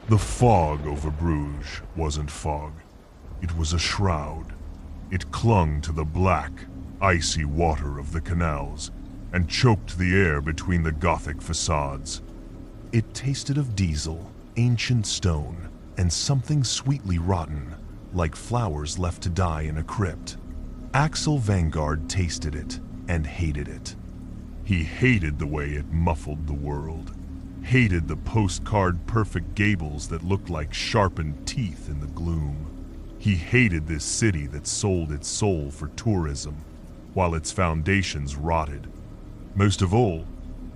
The fog over Bruges wasn't fog. It was a shroud. It clung to the black, icy water of the canals and choked the air between the Gothic facades. It tasted of diesel, ancient stone, and something sweetly rotten, like flowers left to die in a crypt. Axel Vanguard tasted it and hated it. He hated the way it muffled the world, hated the postcard-perfect gables that looked like sharpened teeth in the gloom. He hated this city that sold its soul for tourism, while its foundations rotted. Most of all,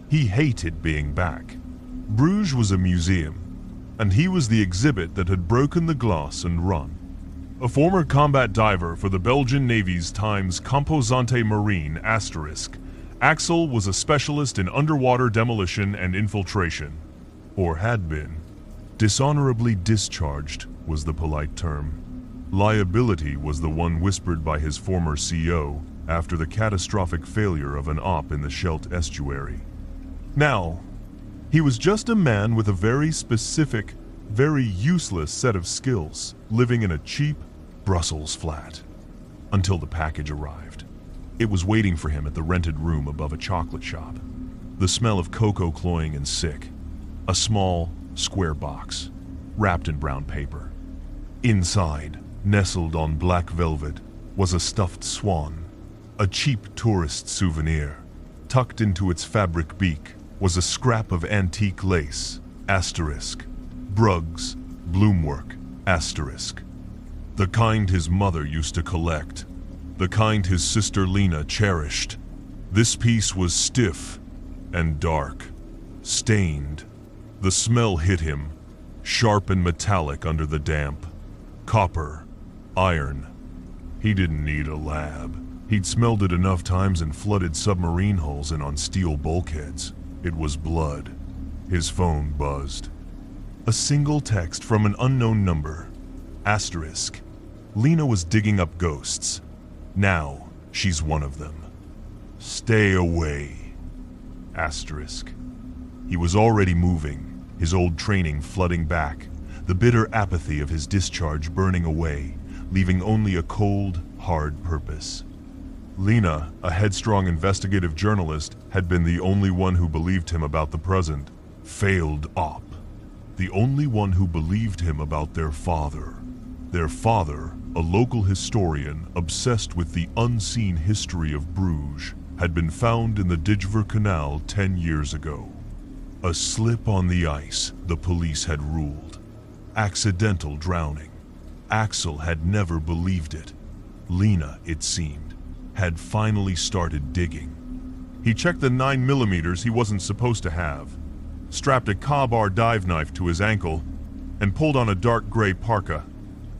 he hated being back. Bruges was a museum, and he was the exhibit that had broken the glass and run. A former combat diver for the Belgian Navy's Times Composante Marine **, Axel was a specialist in underwater demolition and infiltration, or had been. Dishonorably discharged was the polite term. Liability was the one whispered by his former CO after the catastrophic failure of an op in the Scheldt estuary. Now, he was just a man with a very specific, very useless set of skills, living in a cheap Brussels flat. Until the package arrived. It was waiting for him at the rented room above a chocolate shop. The smell of cocoa cloying and sick. A small, square box, wrapped in brown paper. Inside, nestled on black velvet, was a stuffed swan, a cheap tourist souvenir. Tucked into its fabric beak was a scrap of antique lace, Bruges, bloomwork, the kind his mother used to collect, the kind his sister Lena cherished. This piece was stiff and dark, stained. The smell hit him, sharp and metallic under the damp. Copper, iron. He didn't need a lab. He'd smelled it enough times in flooded submarine hulls and on steel bulkheads. It was blood. His phone buzzed. A single text from an unknown number. Lena was digging up ghosts. Now, she's one of them. Stay away. He was already moving, his old training flooding back, the bitter apathy of his discharge burning away, leaving only a cold, hard purpose. Lena, a headstrong investigative journalist, had been the only one who believed him about the present. Failed op. The only one who believed him about their father. Their father, a local historian obsessed with the unseen history of Bruges, had been found in the Dijver Canal 10 years ago. A slip on the ice, the police had ruled. Accidental drowning. Axel had never believed it. Lena, it seemed, had finally started digging. He checked the 9mm he wasn't supposed to have, strapped a Ka-Bar dive knife to his ankle, and pulled on a dark gray parka.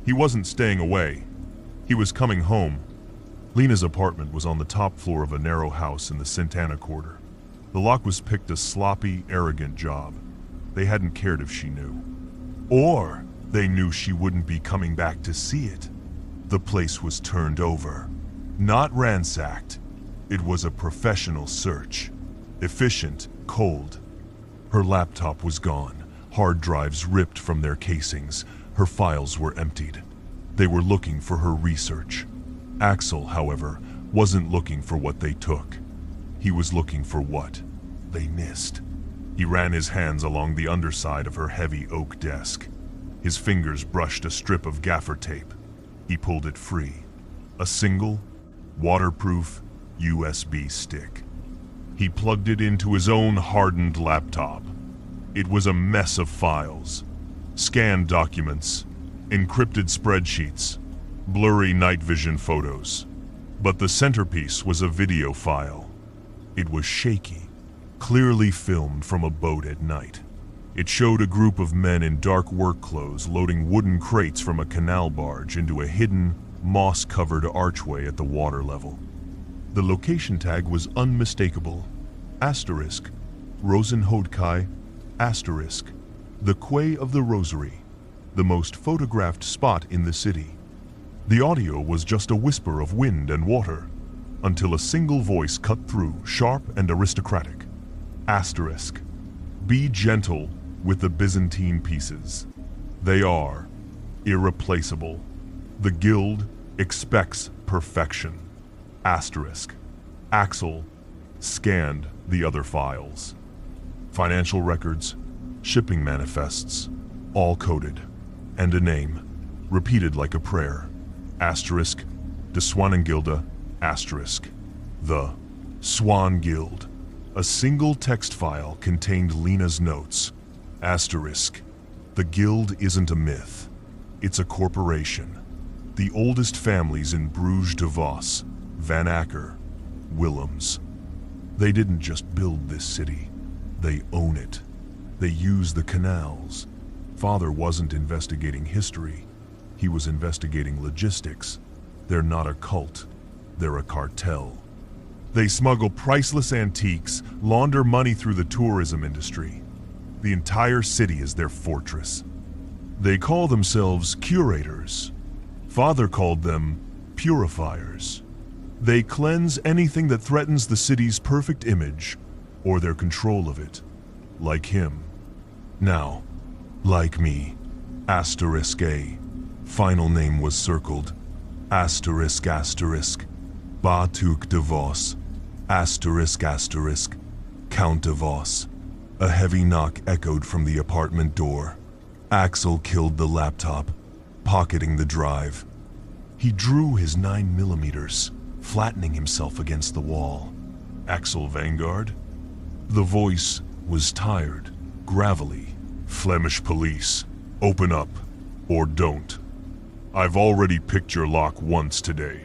He wasn't staying away. He was coming home. Lena's apartment was on the top floor of a narrow house in the Santana Quarter. The lock was picked a sloppy, arrogant job. They hadn't cared if she knew. Or they knew she wouldn't be coming back to see it. The place was turned over. Not ransacked. It was a professional search. Efficient, cold. Her laptop was gone, hard drives ripped from their casings. Her files were emptied. They were looking for her research. Axel, however, wasn't looking for what they took. He was looking for what they missed. He ran his hands along the underside of her heavy oak desk. His fingers brushed a strip of gaffer tape. He pulled it free. A single, waterproof USB stick. He plugged it into his own hardened laptop. It was a mess of files. Scanned documents, encrypted spreadsheets, blurry night vision photos. But the centerpiece was a video file. It was shaky, clearly filmed from a boat at night. It showed a group of men in dark work clothes loading wooden crates from a canal barge into a hidden, moss-covered archway at the water level. The location tag was unmistakable. Rosenhodkai, the Quay of the Rosary, the most photographed spot in the city. The audio was just a whisper of wind and water, until a single voice cut through, sharp and aristocratic. Be gentle, with the Byzantine pieces. They are irreplaceable. The guild expects perfection. Asterisk. Axel scanned the other files. Financial records, shipping manifests, all coded, and a name, repeated like a prayer. Asterisk, de Swanengilde, asterisk. The Swan Guild. A single text file contained Lena's notes. Asterisk, the guild isn't a myth. It's a corporation. The oldest families in Bruges de Vos, Van Acker, Willems. They didn't just build this city. They own it. They use the canals. Father wasn't investigating history. He was investigating logistics. They're not a cult. They're a cartel. They smuggle priceless antiques, launder money through the tourism industry. The entire city is their fortress. They call themselves curators. Father called them purifiers. They cleanse anything that threatens the city's perfect image or their control of it, like him. Now, like me, asterisk A, final name was circled, asterisk asterisk, Batuk de Vos, asterisk asterisk, Count de Vos. A heavy knock echoed from the apartment door. Axel killed the laptop, pocketing the drive. He drew his 9mm, flattening himself against the wall. Axel Vanguard? The voice was tired, gravelly. Flemish police, open up, or don't. I've already picked your lock once today.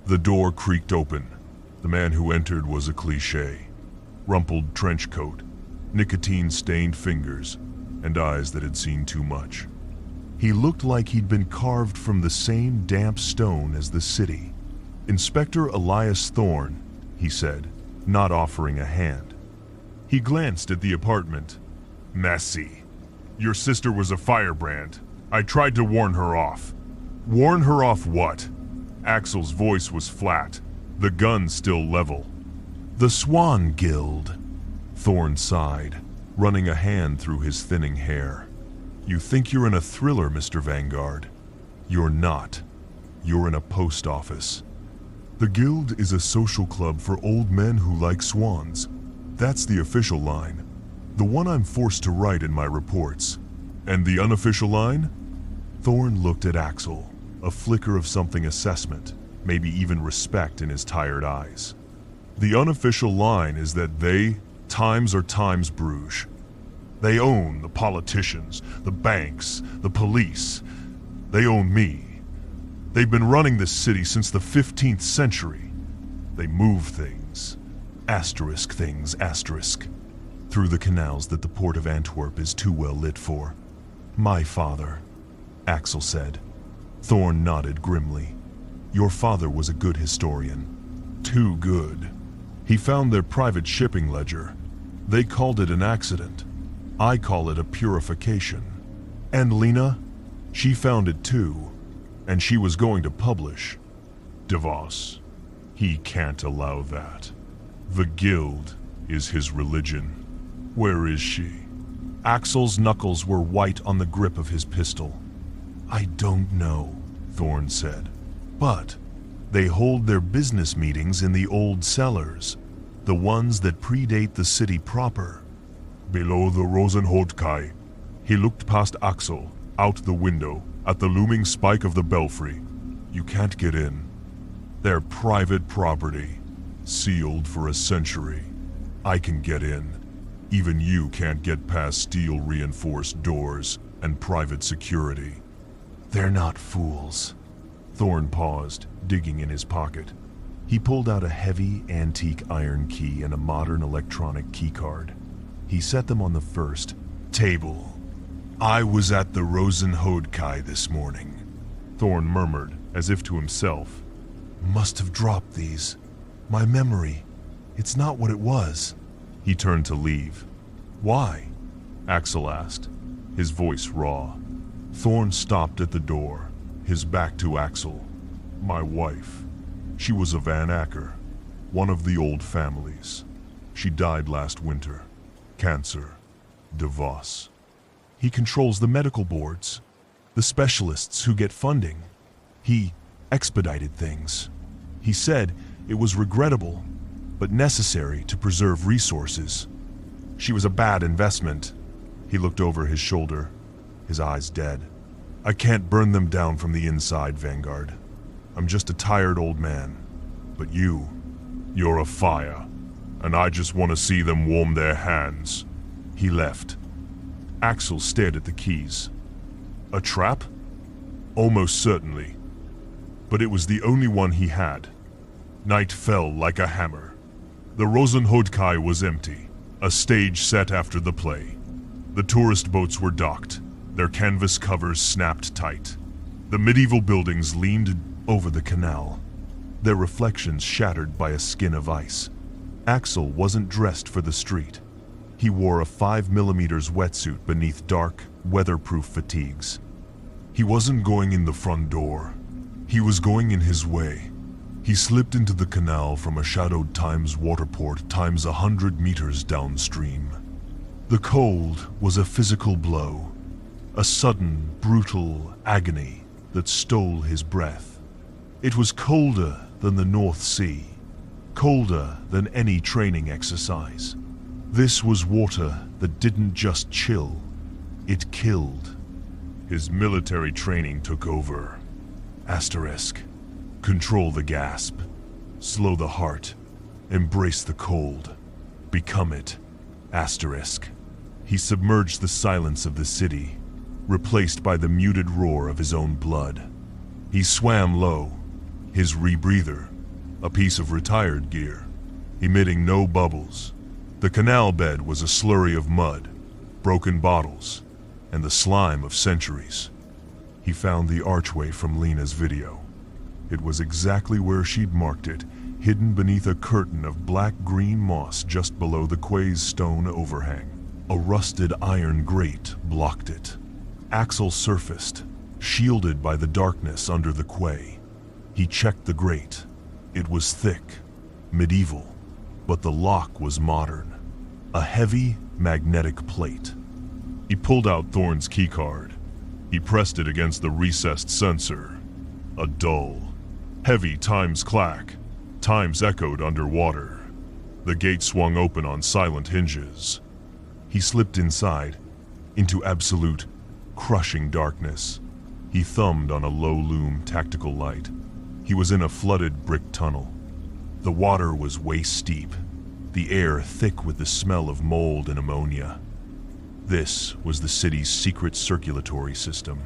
The door creaked open. The man who entered was a cliché. Rumpled trench coat, nicotine-stained fingers, and eyes that had seen too much. He looked like he'd been carved from the same damp stone as the city. Inspector Elias Thorne, he said, not offering a hand. He glanced at the apartment. Messy. Your sister was a firebrand. I tried to warn her off. Warn her off what? Axel's voice was flat, the gun still level. The Swan Guild. Thorne sighed, running a hand through his thinning hair. You think you're in a thriller, Mr. Vanguard. You're not. You're in a post office. The Guild is a social club for old men who like swans. That's the official line. The one I'm forced to write in my reports. And the unofficial line? Thorne looked at Axel, a flicker of something assessment, maybe even respect in his tired eyes. The unofficial line is that they, Times are Times Bruges. They own the politicians, the banks, the police. They own me. They've been running this city since the 15th century. They move things. Asterisk things, asterisk. Through the canals that the port of Antwerp is too well lit for. My father, Axel said. Thorne nodded grimly. Your father was a good historian. Too good. He found their private shipping ledger. They called it an accident. I call it a purification. And Lena? She found it too. And she was going to publish. De Vos. He can't allow that. The Guild is his religion. Where is she? Axel's knuckles were white on the grip of his pistol. I don't know, Thorne said. But they hold their business meetings in the old cellars, the ones that predate the city proper. Below the Rosenholdkai, he looked past Axel, out the window, at the looming spike of the belfry. You can't get in. They're private property, sealed for a century. I can get in. Even you can't get past steel-reinforced doors and private security. They're not fools. Thorne paused, digging in his pocket. He pulled out a heavy, antique iron key and a modern electronic keycard. He set them on the first table. I was at the Rosenholdkai this morning, Thorne murmured, as if to himself. Must have dropped these. My memory. It's not what it was. He turned to leave. Why? Axel asked, his voice raw. Thorne stopped at the door, his back to Axel. My wife. She was a Van Acker, one of the old families. She died last winter. Cancer. De Vos. He controls the medical boards, the specialists who get funding. He expedited things. He said it was regrettable, but necessary to preserve resources. She was a bad investment. He looked over his shoulder, his eyes dead. I can't burn them down from the inside, Vanguard. I'm just a tired old man. But you're a fire, and I just want to see them warm their hands. He left. Axel stared at the keys. A trap? Almost certainly. But it was the only one he had. Night fell like a hammer. The Rosenhodkai was empty, a stage set after the play. The tourist boats were docked, their canvas covers snapped tight. The medieval buildings leaned over the canal, their reflections shattered by a skin of ice. Axel wasn't dressed for the street. He wore a 5mm wetsuit beneath dark, weatherproof fatigues. He wasn't going in the front door. He was going in his way. He slipped into the canal from a shadowed times waterport times 100 meters downstream. The cold was a physical blow, a sudden, brutal agony that stole his breath. It was colder than the North Sea, colder than any training exercise. This was water that didn't just chill, it killed. His military training took over. Asterisk. Control the gasp. Slow the heart. Embrace the cold. Become it. Asterisk. He submerged the silence of the city, replaced by the muted roar of his own blood. He swam low, his rebreather, a piece of retired gear, emitting no bubbles. The canal bed was a slurry of mud, broken bottles, and the slime of centuries. He found the archway from Lena's video. It was exactly where she'd marked it, hidden beneath a curtain of black-green moss just below the quay's stone overhang. A rusted iron grate blocked it. Axel surfaced, shielded by the darkness under the quay. He checked the grate. It was thick, medieval, but the lock was modern. A heavy, magnetic plate. He pulled out Thorne's keycard. He pressed it against the recessed sensor. A dull, heavy times clack, times echoed underwater. The gate swung open on silent hinges. He slipped inside, into absolute, crushing darkness. He thumbed on a low-lume tactical light. He was in a flooded brick tunnel. The water was waist-deep, the air thick with the smell of mold and ammonia. This was the city's secret circulatory system.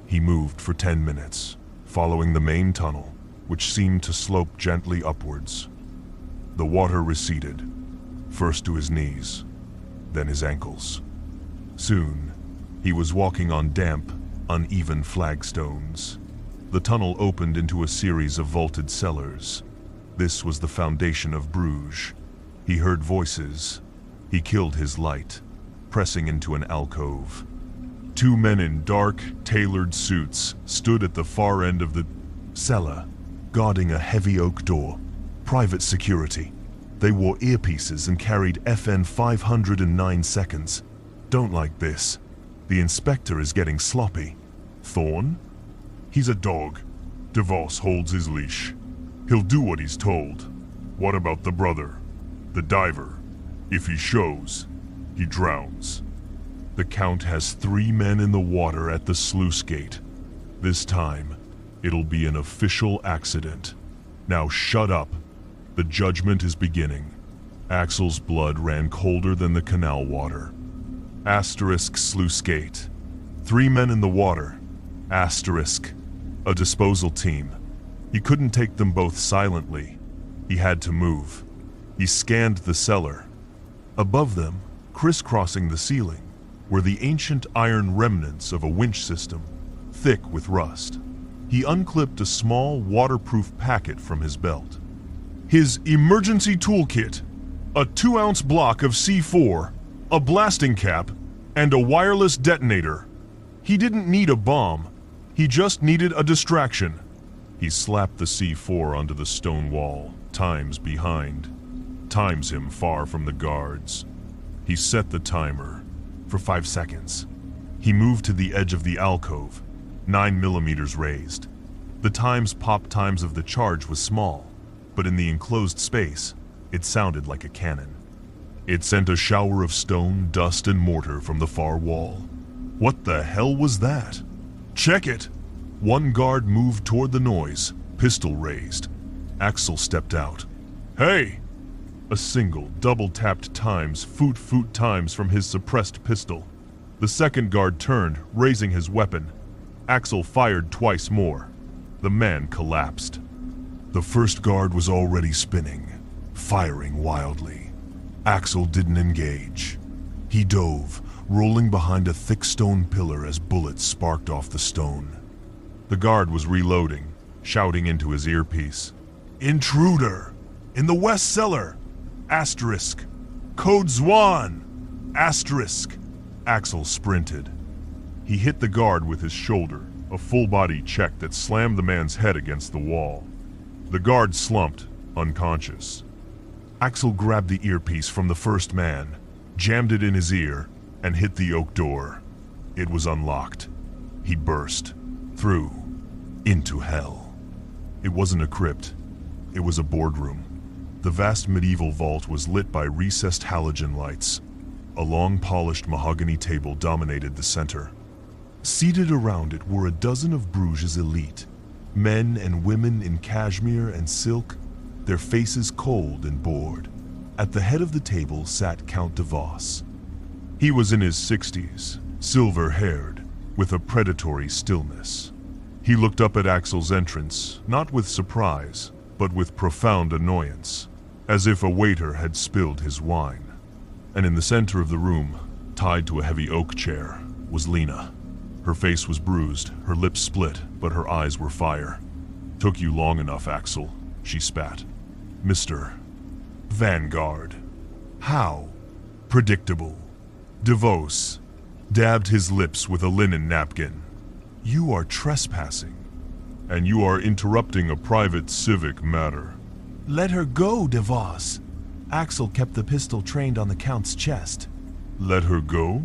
He moved for 10 minutes, following the main tunnel, which seemed to slope gently upwards. The water receded, first to his knees, then his ankles. Soon, he was walking on damp, uneven flagstones. The tunnel opened into a series of vaulted cellars. This was the foundation of Bruges. He heard voices. He killed his light, pressing into an alcove. Two men in dark, tailored suits stood at the far end of the cellar, guarding a heavy oak door. Private security. They wore earpieces and carried FN 509 seconds. Don't like this. The inspector is getting sloppy. Thorne? He's a dog. DeVos holds his leash. He'll do what he's told. What about the brother? The diver? If he shows, he drowns. The Count has 3 men in the water at the sluice gate. This time, it'll be an official accident. Now shut up. The judgment is beginning. Axel's blood ran colder than the canal water. Asterisk sluice gate. 3 men in the water. Asterisk. A disposal team. He couldn't take them both silently. He had to move. He scanned the cellar. Above them, crisscrossing the ceiling, were the ancient iron remnants of a winch system, thick with rust. He unclipped a small, waterproof packet from his belt. His emergency toolkit, a 2-ounce block of C4, a blasting cap, and a wireless detonator. He didn't need a bomb. He just needed a distraction. He slapped the C4 onto the stone wall, times behind. Times him far from the guards. He set the timer for 5 seconds. He moved to the edge of the alcove, 9 mm raised. The pop times of the charge was small, but in the enclosed space, it sounded like a cannon. It sent a shower of stone, dust, and mortar from the far wall. What the hell was that? Check it! One guard moved toward the noise, pistol raised. Axel stepped out. Hey! A single, double-tapped times, foot times from his suppressed pistol. The second guard turned, raising his weapon. Axel fired twice more. The man collapsed. The first guard was already spinning, firing wildly. Axel didn't engage. He dove, rolling behind a thick stone pillar as bullets sparked off the stone. The guard was reloading, shouting into his earpiece. Intruder! In the west cellar! Asterisk! Code Swan! Asterisk! Axel sprinted. He hit the guard with his shoulder, a full-body check that slammed the man's head against the wall. The guard slumped, unconscious. Axel grabbed the earpiece from the first man, jammed it in his ear, and hit the oak door. It was unlocked. He burst, through, into hell. It wasn't a crypt. It was a boardroom. The vast medieval vault was lit by recessed halogen lights. A long, polished mahogany table dominated the center. Seated around it were a dozen of Bruges' elite, men and women in cashmere and silk, their faces cold and bored. At the head of the table sat Count de Vos. He was in his 60s, silver-haired, with a predatory stillness. He looked up at Axel's entrance, not with surprise, but with profound annoyance, as if a waiter had spilled his wine. And in the center of the room, tied to a heavy oak chair, was Lena. Her face was bruised, her lips split, but her eyes were fire. Took you long enough, Axel, she spat. Mr. Vanguard. How? Predictable. De Vos dabbed his lips with a linen napkin. You are trespassing, and you are interrupting a private civic matter. Let her go, De Vos. Axel kept the pistol trained on the Count's chest. Let her go?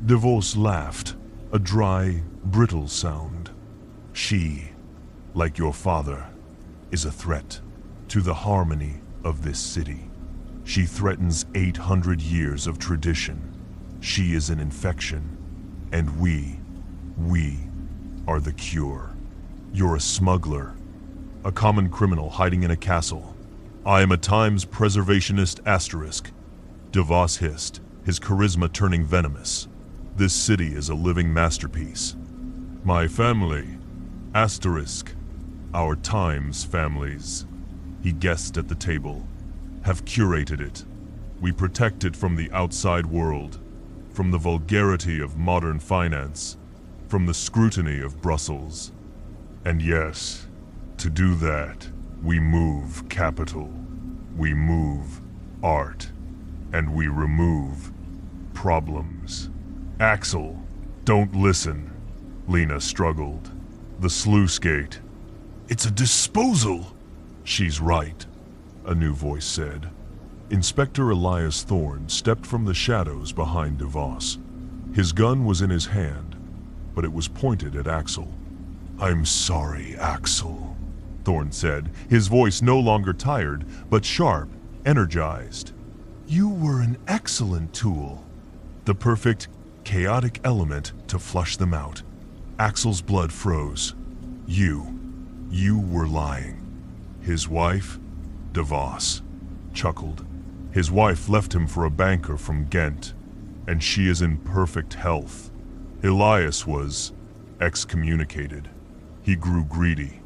De Vos laughed, a dry, brittle sound. She, like your father, is a threat to the harmony of this city. She threatens 800 years of tradition. She is an infection, and we are the cure. You're a smuggler, a common criminal hiding in a castle. I am a Times preservationist asterisk. De Vos hissed, his charisma turning venomous. This city is a living masterpiece. My family, asterisk, our Times families, he guessed at the table, have curated it. We protect it from the outside world, from the vulgarity of modern finance, from the scrutiny of Brussels. And yes, to do that, we move capital, we move art, and we remove problems. Axel, don't listen, Lena struggled. The sluice gate. It's a disposal. She's right, a new voice said. Inspector Elias Thorne stepped from the shadows behind De Vos. His gun was in his hand, but it was pointed at Axel. I'm sorry, Axel, Thorne said, his voice no longer tired, but sharp, energized. You were an excellent tool. The perfect, chaotic element to flush them out. Axel's blood froze. You were lying. His wife, De Vos, chuckled. His wife left him for a banker from Ghent, and she is in perfect health. Elias was excommunicated. He grew greedy.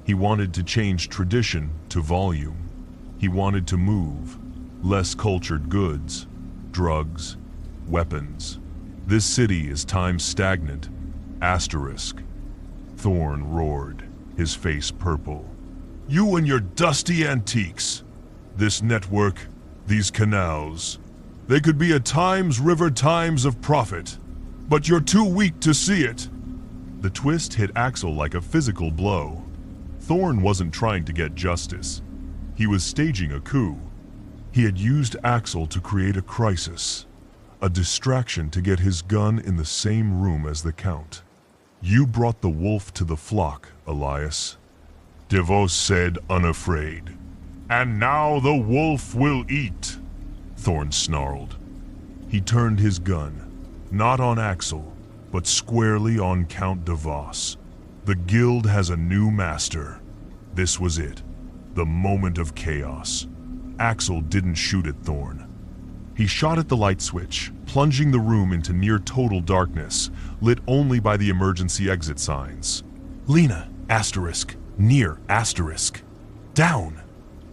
He wanted to change tradition to volume. He wanted to move. Less cultured goods, drugs, weapons. This city is time stagnant. Asterisk. Thorne roared, his face purple. You and your dusty antiques. This network, these canals. They could be a Times River Times of profit, but you're too weak to see it. The twist hit Axel like a physical blow. Thorne wasn't trying to get justice. He was staging a coup. He had used Axel to create a crisis. A distraction to get his gun in the same room as the Count. You brought the wolf to the flock, Elias. DeVos said, unafraid. And now the wolf will eat, Thorn snarled. He turned his gun, not on Axel, but squarely on Count DeVos. The guild has a new master. This was it, the moment of chaos. Axel didn't shoot at Thorn. He shot at the light switch, plunging the room into near-total darkness, lit only by the emergency exit signs. Lena, asterisk, near, asterisk. Down!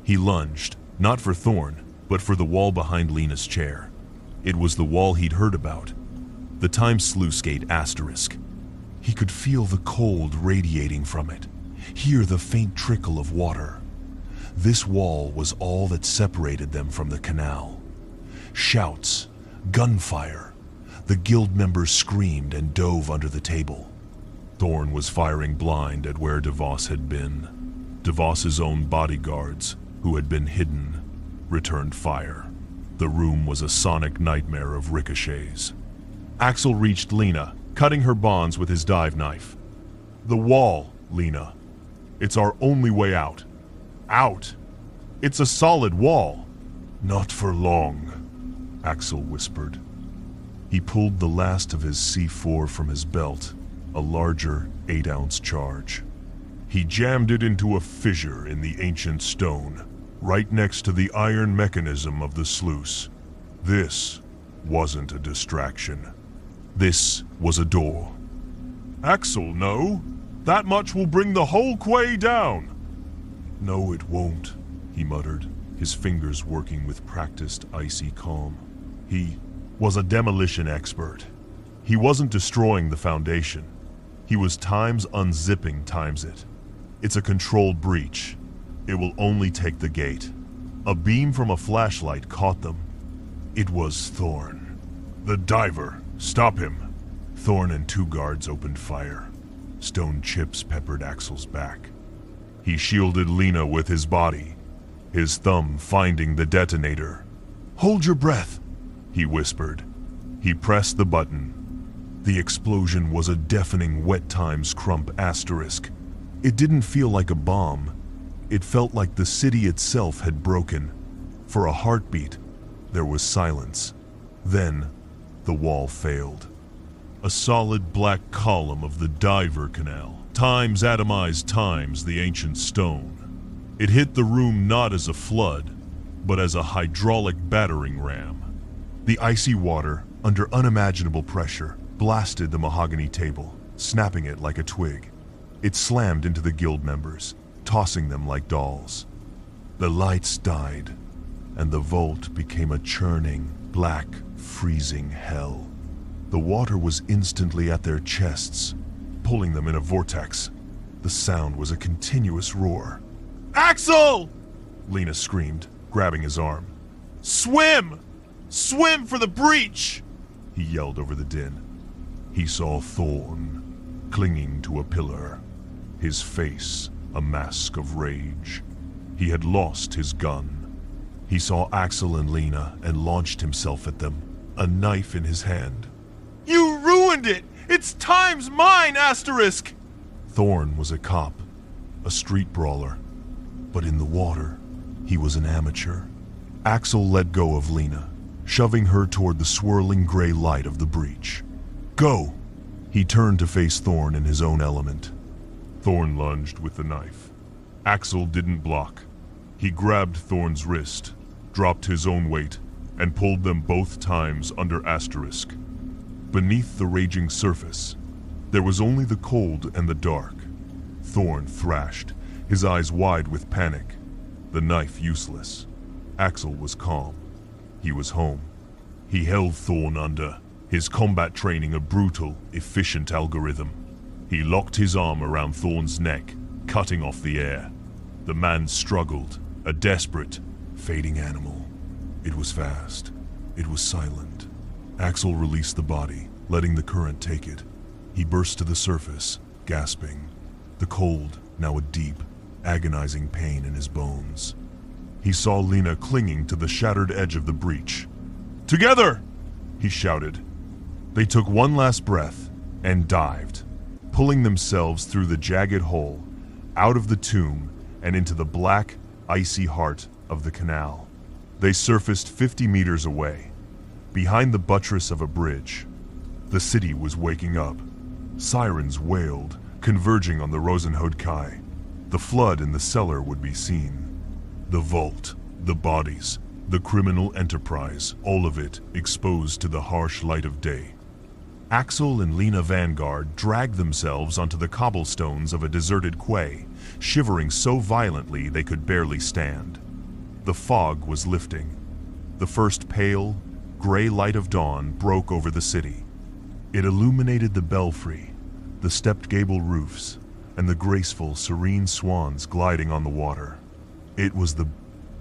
He lunged, not for Thorn, but for the wall behind Lena's chair. It was the wall he'd heard about. The time sluice gate asterisk. He could feel the cold radiating from it, hear the faint trickle of water. This wall was all that separated them from the canal. Shouts, gunfire. The guild members screamed and dove under the table. Thorn was firing blind at where DeVos had been. DeVos's own bodyguards, who had been hidden, returned fire. The room was a sonic nightmare of ricochets. Axel reached Lena, cutting her bonds with his dive knife. The wall, Lena. It's our only way out. Out! It's a solid wall. Not for long, Axel whispered. He pulled the last of his C4 from his belt, a larger 8-ounce charge. He jammed it into a fissure in the ancient stone, right next to the iron mechanism of the sluice. This wasn't a distraction. This was a door. Axel, no. That much will bring the whole quay down. No, it won't, he muttered, his fingers working with practiced icy calm. He was a demolition expert. He wasn't destroying the foundation. He was times unzipping times it. It's a controlled breach. It will only take the gate. A beam from a flashlight caught them. It was Thorn. The diver. Stop him. Thorn and 2 guards opened fire. Stone chips peppered Axel's back. He shielded Lena with his body, his thumb finding the detonator. Hold your breath, he whispered. He pressed the button. The explosion was a deafening wet times crump asterisk. It didn't feel like a bomb. It felt like the city itself had broken. For a heartbeat, there was silence. Then, the wall failed. A solid black column of the diver canal, times atomized times the ancient stone. It hit the room not as a flood, but as a hydraulic battering ram. The icy water, under unimaginable pressure, blasted the mahogany table, snapping it like a twig. It slammed into the guild members, tossing them like dolls. The lights died, and the vault became a churning, black, freezing hell. The water was instantly at their chests, pulling them in a vortex. The sound was a continuous roar. Axel! Lena screamed, grabbing his arm. Swim! Swim for the breach! He yelled over the din. He saw Thorn, clinging to a pillar, his face a mask of rage. He had lost his gun. He saw Axel and Lena and launched himself at them, a knife in his hand. You ruined it! It's time's mine, asterisk! Thorn was a cop, a street brawler. But in the water, he was an amateur. Axel let go of Lena, shoving her toward the swirling gray light of the breach. Go! He turned to face Thorn in his own element. Thorn lunged with the knife. Axel didn't block. He grabbed Thorn's wrist, dropped his own weight, and pulled them both times under asterisk. Beneath the raging surface, there was only the cold and the dark. Thorn thrashed, his eyes wide with panic, the knife useless. Axel was calm. He was home. He held Thorn under, his combat training a brutal, efficient algorithm. He locked his arm around Thorn's neck, cutting off the air. The man struggled, a desperate, fading animal. It was fast. It was silent. Axel released the body, letting the current take it. He burst to the surface, gasping. The cold, now a deep, agonizing pain in his bones. He saw Lena clinging to the shattered edge of the breach. Together! he shouted. They took one last breath and dived, pulling themselves through the jagged hole, out of the tomb and into the black, icy heart of the canal. They surfaced 50 meters away, behind the buttress of a bridge. The city was waking up. Sirens wailed, converging on the Rosenhood Kai. The flood in the cellar would be seen. The vault, the bodies, the criminal enterprise, all of it exposed to the harsh light of day. Axel and Lena Vanguard dragged themselves onto the cobblestones of a deserted quay, shivering so violently they could barely stand. The fog was lifting. The first pale, gray light of dawn broke over the city. It illuminated the belfry, the stepped gable roofs, and the graceful, serene swans gliding on the water. It was the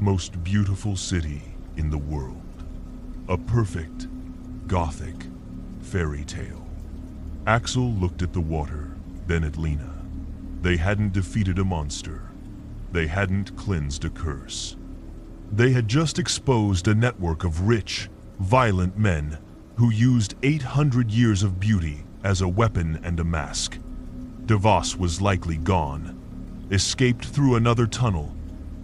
most beautiful city in the world. A perfect, gothic fairy tale. Axel looked at the water, then at Lena. They hadn't defeated a monster. They hadn't cleansed a curse. They had just exposed a network of rich, violent men who used 800 years of beauty as a weapon and a mask. DeVos was likely gone, escaped through another tunnel,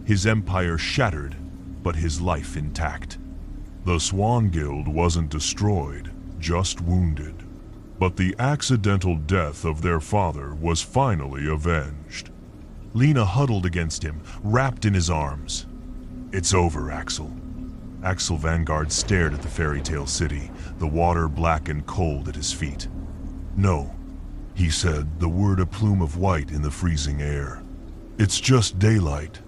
his empire shattered, but his life intact. The Swan Guild wasn't destroyed, just wounded. But the accidental death of their father was finally avenged. Lena huddled against him, wrapped in his arms. It's over, Axel. Axel Vanguard stared at the fairy tale city, the water black and cold at his feet. No, he said, the word a plume of white in the freezing air. It's just daylight.